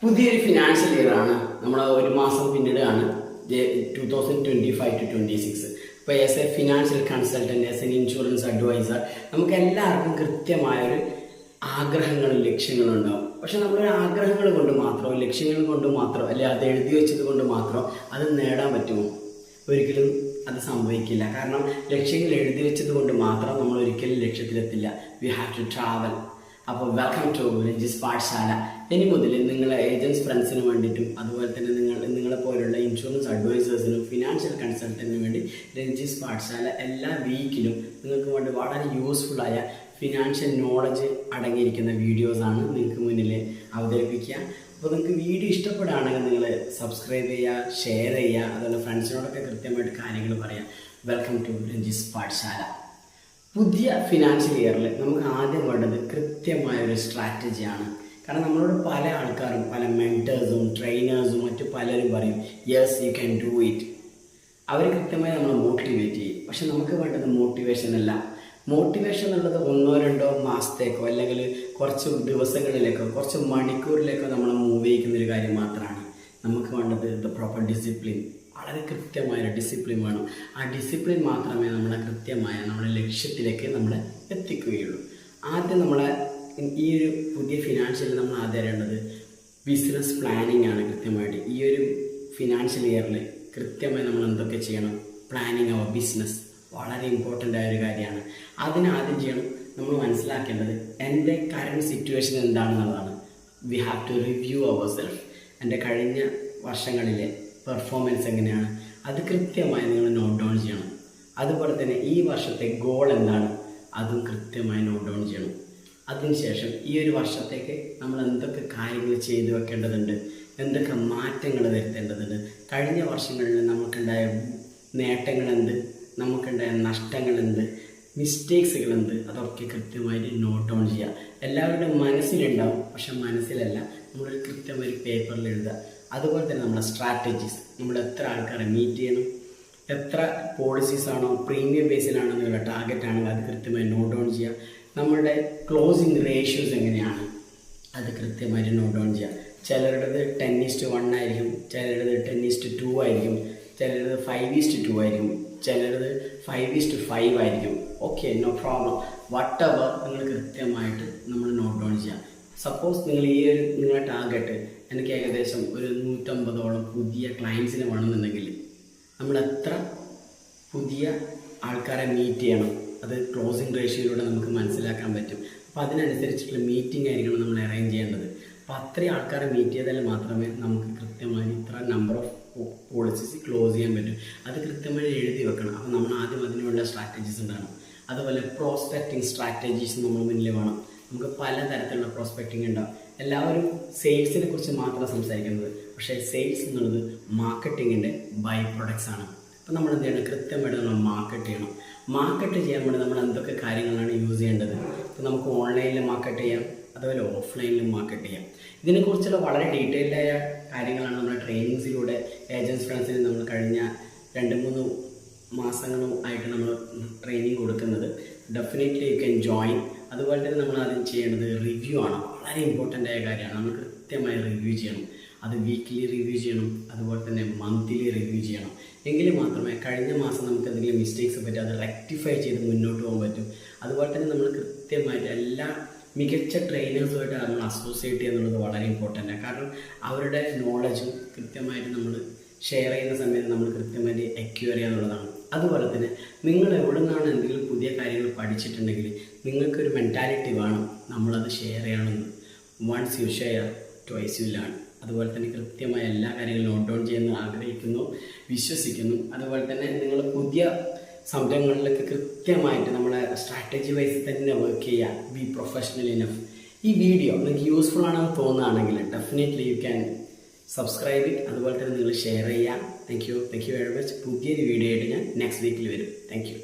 പുതിയൊരു financial year ആണ്. നമ്മൾ ഒരു മാസം പിന്നീടാണ് 2025-26. ഇപ്പോൾ as a financial consultant, as an insurance adviser, നമുക്ക് എല്ലാവർക്കും കൃത്യമായൊരു ആഗ്രഹങ്ങളും ലക്ഷ്യങ്ങളും ഉണ്ടാവും. പക്ഷെ നമ്മളൊരു ആഗ്രഹങ്ങൾ കൊണ്ട് മാത്രമോ ലക്ഷ്യങ്ങൾ കൊണ്ട് മാത്രമോ അല്ലെ അത് എഴുതി വെച്ചത് കൊണ്ട് മാത്രമോ അത് നേടാൻ പറ്റുമോ? ഒരിക്കലും അത് സംഭവിക്കില്ല. കാരണം ലക്ഷ്യങ്ങൾ എഴുതി വെച്ചത് കൊണ്ട് മാത്രം നമ്മൾ ഒരിക്കലും ലക്ഷ്യത്തിലെത്തില്ല. We have to travel. അപ്പോൾ വെൽക്കം ടു രഞ്ജിസ് പാഠശാല. ഇനി മുതൽ നിങ്ങളെ ഏജൻസ് ഫ്രണ്ട്സിന് വേണ്ടിയിട്ടും അതുപോലെ തന്നെ നിങ്ങളെ പോലുള്ള ഇൻഷുറൻസ് അഡ്വൈസേഴ്സിനും ഫിനാൻഷ്യൽ കൺസൾട്ടന്റിന് വേണ്ടി രഞ്ജിസ് പാഠശാല എല്ലാ വീക്കിലും നിങ്ങൾക്ക് വേണ്ടി വളരെ യൂസ്ഫുള്ളായ ഫിനാൻഷ്യൽ നോളജ് അടങ്ങിയിരിക്കുന്ന വീഡിയോസാണ് നിങ്ങൾക്ക് മുന്നിൽ അവതരിപ്പിക്കുക. അപ്പോൾ നിങ്ങൾക്ക് വീഡിയോ ഇഷ്ടപ്പെടുകയാണെങ്കിൽ നിങ്ങൾ സബ്സ്ക്രൈബ് ചെയ്യുക, ഷെയർ ചെയ്യുക, അതുപോലെ ഫ്രണ്ട്സിനോടൊക്കെ കൃത്യമായിട്ട് കാര്യങ്ങൾ പറയാം. Welcome to Ranji's Pathashala. പുതിയ ഫിനാൻഷ്യൽ ഇയറിൽ നമുക്ക് ആദ്യം വേണ്ടത് കൃത്യമായൊരു സ്ട്രാറ്റജിയാണ്. കാരണം നമ്മളോട് പല ആൾക്കാരും, പല മെൻറ്റേഴ്സും ട്രെയിനേഴ്സും മറ്റു പലരും പറയും yes you can do it. അവർ കൃത്യമായി നമ്മളെ മോട്ടിവേറ്റ് ചെയ്യും. പക്ഷെ നമുക്ക് വേണ്ടത് മോട്ടിവേഷൻ അല്ല. മോട്ടിവേഷൻ എന്നുള്ളത് 1-2 മാസത്തേക്കോ അല്ലെങ്കിൽ കുറച്ച് ദിവസങ്ങളിലേക്കോ കുറച്ച് മണിക്കൂറിലേക്കോ നമ്മളെ മൂവ് ചെയ്യിക്കുന്നൊരു കാര്യം മാത്രമാണ്. നമുക്ക് വേണ്ടത് ദ പ്രോപ്പർ ഡിസിപ്ലിൻ. വളരെ കൃത്യമായൊരു ഡിസിപ്ലിൻ വേണം. ആ ഡിസിപ്ലിൻ മാത്രമേ നമ്മളെ കൃത്യമായ നമ്മുടെ ലക്ഷ്യത്തിലേക്ക് നമ്മളെ എത്തിക്കുകയുള്ളൂ. ആദ്യം നമ്മളെ ഈ ഒരു പുതിയ ഫിനാൻഷ്യലിൽ നമ്മൾ ആദ്യം അറിയേണ്ടത് ബിസിനസ് പ്ലാനിങ് ആണ്. കൃത്യമായിട്ട് ഈ ഒരു ഫിനാൻഷ്യൽ ഇയറിൽ കൃത്യമായി നമ്മൾ എന്തൊക്കെ ചെയ്യണം? പ്ലാനിങ് അവർ ബിസിനസ് വളരെ ഇമ്പോർട്ടൻ്റ് ആയൊരു കാര്യമാണ്. അതിനാദ്യം ചെയ്യണം നമ്മൾ മനസ്സിലാക്കേണ്ടത് എൻ്റെ കറണ്ട് സിറ്റുവേഷൻ എന്താണെന്നുള്ളതാണ്. We have to review our self. എൻ്റെ കഴിഞ്ഞ വർഷങ്ങളിലെ പെർഫോമൻസ് എങ്ങനെയാണ് അത് കൃത്യമായി നിങ്ങൾ നോട്ട് ഡൗൺ ചെയ്യണം. അതുപോലെ തന്നെ ഈ വർഷത്തെ ഗോൾ എന്താണ് അതും കൃത്യമായി നോട്ട് ഡൗൺ ചെയ്യണം. അതിനുശേഷം ഈ ഒരു വർഷത്തേക്ക് നമ്മൾ എന്തൊക്കെ കാര്യങ്ങൾ ചെയ്തു വെക്കേണ്ടതുണ്ട്, എന്തൊക്കെ മാറ്റങ്ങൾ വരുത്തേണ്ടതുണ്ട്, കഴിഞ്ഞ വർഷങ്ങളിൽ നമുക്കുണ്ടായ നേട്ടങ്ങളെന്ത്, നമുക്കുണ്ടായ നഷ്ടങ്ങളെന്ത്, മിസ്റ്റേക്സുകളെന്ത്, അതൊക്കെ കൃത്യമായിട്ട് നോട്ട് ഡൗൺ ചെയ്യുക. എല്ലാവരുടെയും മനസ്സിലുണ്ടാവും, പക്ഷെ മനസ്സിലല്ല, നമ്മളൊരു കൃത്യമായി പേപ്പറിൽ എഴുതുക. അതുപോലെ തന്നെ നമ്മുടെ സ്ട്രാറ്റജീസ്, നമ്മൾ എത്ര ആൾക്കാരെ മീറ്റ് ചെയ്യണം, എത്ര പോളിസീസാണോ പ്രീമിയം ബേസിലാണോ എന്നുള്ള ടാർഗറ്റ് ആണെങ്കിൽ അത് കൃത്യമായി നോട്ട് ഡൗൺ ചെയ്യുക. നമ്മളുടെ ക്ലോസിങ് റേഷ്യോസ് എങ്ങനെയാണ് അത് കൃത്യമായിട്ട് നോട്ട് ഡൗൺ ചെയ്യുക. ചിലരുടേത് 10:1 ആയിരിക്കും, ചിലരുടേത് 10:2 ആയിരിക്കും, ചിലരുടേത് 5:2 ആയിരിക്കും, ചിലരുടേത് 5:5 ആയിരിക്കും. Okay, no problem. Whatever നിങ്ങൾ കൃത്യമായിട്ട് നമ്മൾ നോട്ട് ഡൗൺ ചെയ്യുക. സപ്പോസ് നിങ്ങൾ ഈ ഒരു നിങ്ങളുടെ ടാർഗറ്റ് എനിക്ക് ഏകദേശം ഒരു 150ഓളം പുതിയ ക്ലയൻസിനെ വേണമെന്നുണ്ടെങ്കിൽ നമ്മൾ എത്ര പുതിയ ആൾക്കാരെ മീറ്റ് ചെയ്യണം അത് ക്ലോസിംഗ് റേഷ്യോയിലൂടെ നമുക്ക് മനസ്സിലാക്കാൻ പറ്റും. അപ്പോൾ അതിനനുസരിച്ചിട്ടുള്ള മീറ്റിംഗ് ആയിരിക്കണം നമ്മൾ അറേഞ്ച് ചെയ്യേണ്ടത്. അപ്പോൾ അത്രയും ആൾക്കാരെ മീറ്റ് ചെയ്താൽ മാത്രമേ നമുക്ക് കൃത്യമായി ഇത്ര നമ്പർ ഓഫ് പോളിസീസ് ക്ലോസ് ചെയ്യാൻ പറ്റും. അത് കൃത്യമായി എഴുതി വെക്കണം. അപ്പോൾ നമ്മൾ ആദ്യം അതിനുള്ള സ്ട്രാറ്റജീസ് ഉണ്ടാകണം. അതുപോലെ പ്രോസ്പെക്റ്റിംഗ് സ്ട്രാറ്റജീസ് നമ്മൾ മുന്നിൽ വേണം. നമുക്ക് പലതരത്തിലുള്ള പ്രോസ്പെക്റ്റിംഗ് ഉണ്ടാവും. എല്ലാവരും സെയിൽസിനെ കുറിച്ച് മാത്രം സംസാരിക്കുന്നത്, പക്ഷേ സെയിൽസ് എന്നുള്ളത് മാർക്കറ്റിങ്ങിൻ്റെ ബൈ പ്രൊഡക്ട്സ് ആണ്. അപ്പോൾ നമ്മൾ എന്ത് ചെയ്യണം? കൃത്യമായിട്ട് നമ്മൾ മാർക്കറ്റ് ചെയ്യണം. മാർക്കറ്റ് ചെയ്യാൻ വേണ്ടി നമ്മൾ എന്തൊക്കെ കാര്യങ്ങളാണ് യൂസ് ചെയ്യേണ്ടത്? ഇപ്പോൾ നമുക്ക് ഓൺലൈനിൽ മാർക്കറ്റ് ചെയ്യാം, അതുപോലെ ഓഫ്ലൈനിലും മാർക്കറ്റ് ചെയ്യാം. ഇതിനെക്കുറിച്ചുള്ള വളരെ ഡീറ്റെയിൽഡായ കാര്യങ്ങളാണ് നമ്മുടെ ട്രെയിനിങ്സിലൂടെ ഏജൻസ് ഫ്രണ്ട്സിന് നമ്മൾ കഴിഞ്ഞ 2-3 മാസങ്ങളും ആയിട്ട് നമ്മൾ ട്രെയിനിങ് കൊടുക്കുന്നത്. Definitely you can join. അതുപോലെ തന്നെ നമ്മൾ ആദ്യം ചെയ്യേണ്ടത് റിവ്യൂ ആണ്. വളരെ ഇമ്പോർട്ടൻ്റ് ആയ കാര്യമാണ്. നമ്മൾ കൃത്യമായി റിവ്യൂ ചെയ്യണം. അത് വീക്ക്ലി റിവ്യൂ ചെയ്യണം, അതുപോലെ തന്നെ മന്ത്ലി റിവ്യൂ ചെയ്യണം. എങ്കിൽ മാത്രമേ കഴിഞ്ഞ മാസം നമുക്ക് എന്തെങ്കിലും മിസ്റ്റേക്സ് പറ്റും അത് റെക്ടിഫൈ ചെയ്ത് മുന്നോട്ട് പോകാൻ പറ്റും. അതുപോലെ തന്നെ നമ്മൾ കൃത്യമായിട്ട് എല്ലാ മികച്ച ട്രെയിനേഴ്സുമായിട്ട് നമ്മൾ അസോസിയേറ്റ് ചെയ്യുക എന്നുള്ളത് വളരെ ഇമ്പോർട്ടൻ്റാണ്. കാരണം അവരുടെ നോളജും കൃത്യമായിട്ട് നമ്മൾ ഷെയർ ചെയ്യുന്ന സമയത്ത് നമ്മൾ കൃത്യമായിട്ട് അക്വയർ ചെയ്യുക എന്നുള്ളതാണ്. അതുപോലെ തന്നെ നിങ്ങൾ എവിടെ നിന്നാണ് എന്തെങ്കിലും പുതിയ കാര്യങ്ങൾ പഠിച്ചിട്ടുണ്ടെങ്കിൽ നിങ്ങൾക്കൊരു മെൻറ്റാലിറ്റി വേണം, നമ്മളത് ഷെയർ ചെയ്യണമെന്ന്. Once you share twice you learn. അതുപോലെ തന്നെ കൃത്യമായ എല്ലാ കാര്യങ്ങളും നോട്ട് ഡൗൺ ചെയ്യുന്ന ആഗ്രഹിക്കുന്നു, വിശ്വസിക്കുന്നു. അതുപോലെ തന്നെ നിങ്ങൾ പുതിയ സംരംഭങ്ങളിലൊക്കെ കൃത്യമായിട്ട് നമ്മളെ സ്ട്രാറ്റജി വൈസ് തന്നെ വർക്ക് ചെയ്യുക. B professional enough. ഈ വീഡിയോ നിങ്ങൾക്ക് യൂസ്ഫുൾ ആണെന്ന് തോന്നുകയാണെങ്കിൽ definitely you can subscribe it. അതുപോലെ തന്നെ നിങ്ങൾ ഷെയർ ചെയ്യുക. Thank you very much. പുതിയൊരു വീഡിയോ ആയിട്ട് ഞാൻ നെക്സ്റ്റ് വീക്കിൽ വരും. Thank you.